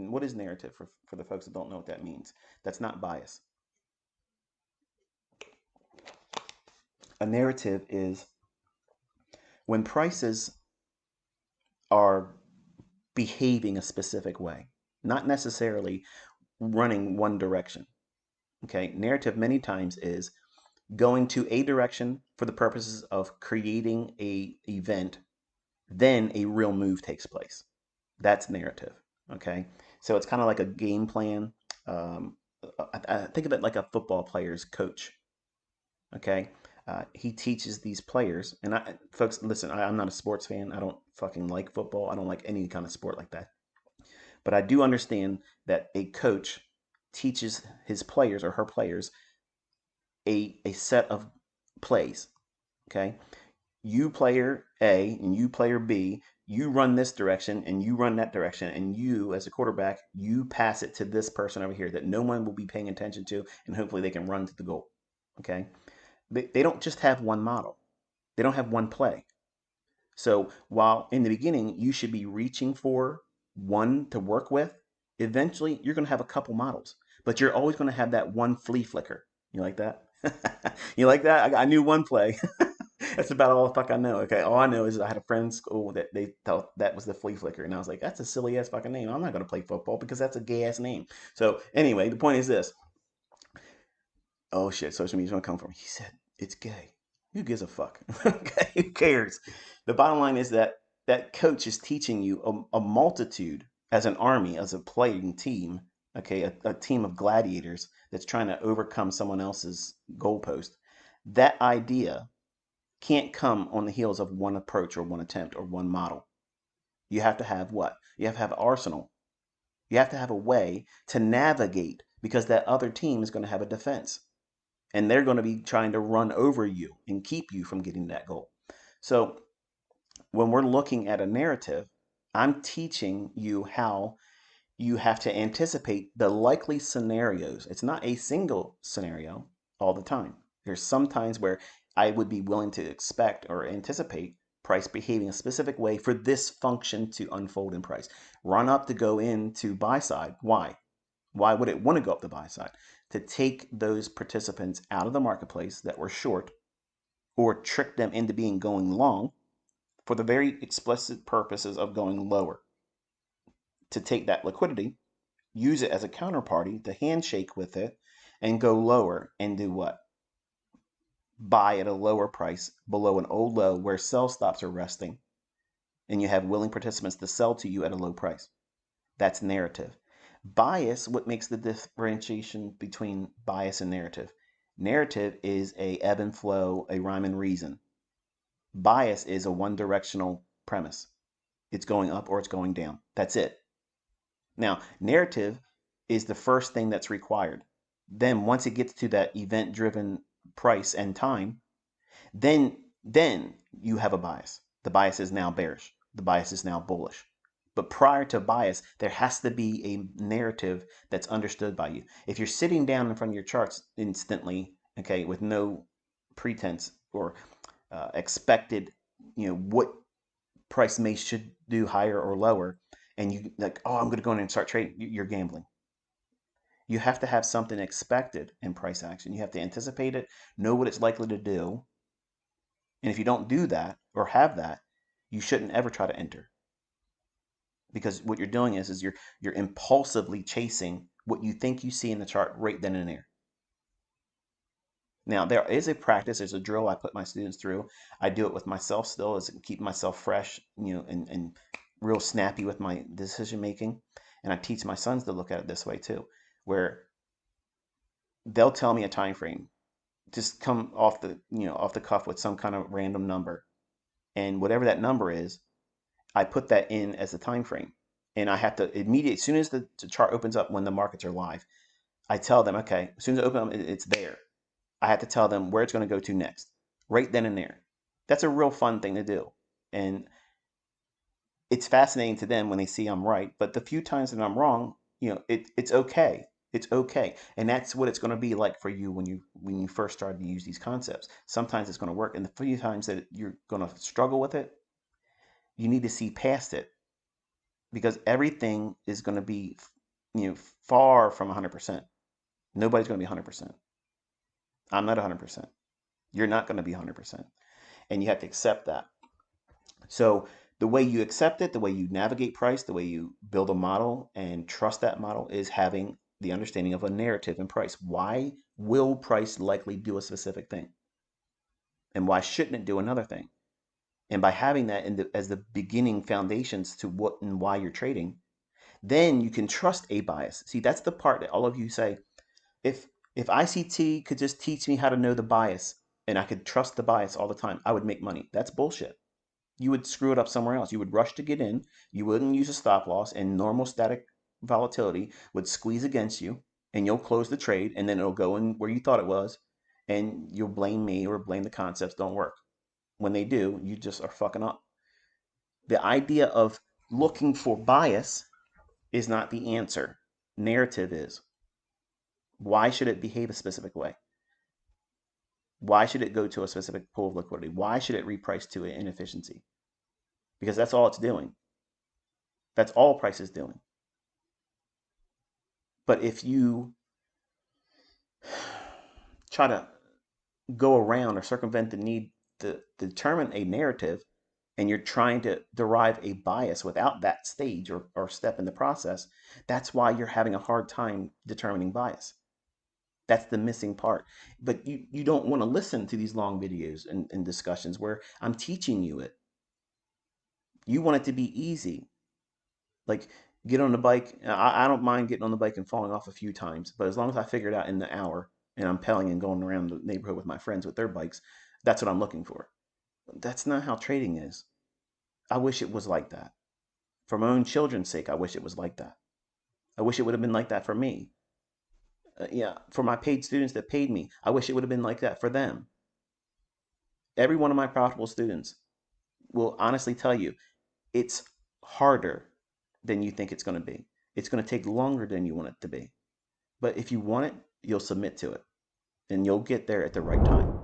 What is narrative for the folks that don't know what that means? That's not bias. A narrative is when prices are behaving a specific way, not necessarily running one direction. Okay, narrative many times is going to a direction for the purposes of creating a event, then a real move takes place. That's narrative. Okay, so it's kind of like a game plan. Um, I think of it like a football player's coach. Okay, he teaches these players, and folks, listen, I'm not a sports fan. I don't fucking like football. I don't like any kind of sport like that. But I do understand that a coach teaches his players or her players a set of plays. Okay, you player A and you player B, you run this direction and you run that direction, and you as a quarterback, you pass it to this person over here that no one will be paying attention to, and hopefully they can run to the goal. Okay, they don't just have one model, they don't have one play. So while in the beginning you should be reaching for one to work with, eventually you're going to have a couple models, but you're always going to have that one flea flicker. You like that? You like that? I knew one play. That's about all the fuck I know. Okay, all I know is I had a friend in school that they thought that was the flea flicker, and I was like, that's a silly ass fucking name. I'm not going to play football because that's a gay ass name. So anyway, the point is this. Oh shit, social media's gonna come from. He said it's gay. Who gives a fuck? Okay, who cares? The bottom line is that that coach is teaching you a multitude as an army, as a playing team. Okay, a team of gladiators that's trying to overcome someone else's goalpost. That idea can't come on the heels of one approach or one attempt or one model. You have to have what? You have to have an arsenal. You have to have a way to navigate because that other team is going to have a defense and they're going to be trying to run over you and keep you from getting that goal. So when we're looking at a narrative, I'm teaching you how you have to anticipate the likely scenarios. It's not a single scenario all the time. There's some times where I would be willing to expect or anticipate price behaving a specific way for this function to unfold in price. Run up to go into buy side. Why? Why would it want to go up the buy side? To take those participants out of the marketplace that were short or trick them into being going long for the very explicit purposes of going lower. To take that liquidity, use it as a counterparty to handshake with it and go lower and do what? Buy at a lower price below an old low where sell stops are resting and you have willing participants to sell to you at a low price. That's narrative. Bias, what makes the differentiation between bias and narrative? Narrative is a ebb and flow, a rhyme and reason. Bias is a one directional premise. It's going up or it's going down. That's it. Now, narrative is the first thing that's required. Then once it gets to that event driven price and time, then you have a bias. The bias is now bearish. The bias is now bullish. But prior to bias, there has to be a narrative that's understood by you. If you're sitting down in front of your charts instantly, okay, with no pretense or expected, what price may should do higher or lower, and you like, oh, I'm going to go in and start trading, you're gambling. You have to have something expected in price action. You have to anticipate it, know what it's likely to do, and if you don't do that or have that, you shouldn't ever try to enter because what you're doing is you're impulsively chasing what you think you see in the chart right then and there. Now there is a practice, there's a drill I put my students through. I do it with myself still, is keep myself fresh, and real snappy with my decision making. And I teach my sons to look at it this way too, where they'll tell me a time frame, just come off the cuff with some kind of random number, and whatever that number is, I put that in as the time frame, and I have to immediately, as soon as the chart opens up when the markets are live, I tell them, okay, as soon as it opens up, it's there. I have to tell them where it's going to go to next, right then and there. That's a real fun thing to do, and it's fascinating to them when they see I'm right. But the few times that I'm wrong, it's okay. It's okay, and that's what it's going to be like for you when you first start to use these concepts. Sometimes it's going to work, and the few times that you're going to struggle with it, you need to see past it because everything is going to be, far from 100%. Nobody's going to be 100%. I'm not 100%. You're not going to be 100%. And you have to accept that. So the way you accept it, the way you navigate price, the way you build a model and trust that model is having the understanding of a narrative in price. Why will price likely do a specific thing? And why shouldn't it do another thing? And by having that as the beginning foundations to what and why you're trading, then you can trust a bias. See, that's the part that all of you say, if ICT could just teach me how to know the bias and I could trust the bias all the time, I would make money. That's bullshit. You would screw it up somewhere else. You would rush to get in. You wouldn't use a stop loss, and normal static volatility would squeeze against you, and you'll close the trade, and then it'll go in where you thought it was, and you'll blame me or blame the concepts don't work. When they do, you just are fucking up. The idea of looking for bias is not the answer. Narrative is. Why should it behave a specific way? Why should it go to a specific pool of liquidity? Why should it reprice to an inefficiency? Because that's all it's doing. That's all price is doing. But if you try to go around or circumvent the need to determine a narrative, and you're trying to derive a bias without that stage or step in the process, that's why you're having a hard time determining bias. That's the missing part. But you don't want to listen to these long videos and discussions where I'm teaching you it. You want it to be easy. Like, get on the bike. I don't mind getting on the bike and falling off a few times, but as long as I figure it out in the hour and I'm pedaling and going around the neighborhood with my friends with their bikes, that's what I'm looking for. That's not how trading is. I wish it was like that. For my own children's sake, I wish it was like that. I wish it would have been like that for me. Yeah, for my paid students that paid me, I wish it would have been like that for them. Every one of my profitable students will honestly tell you it's harder than you think it's going to be. It's going to take longer than you want it to be. But if you want it, you'll submit to it and you'll get there at the right time.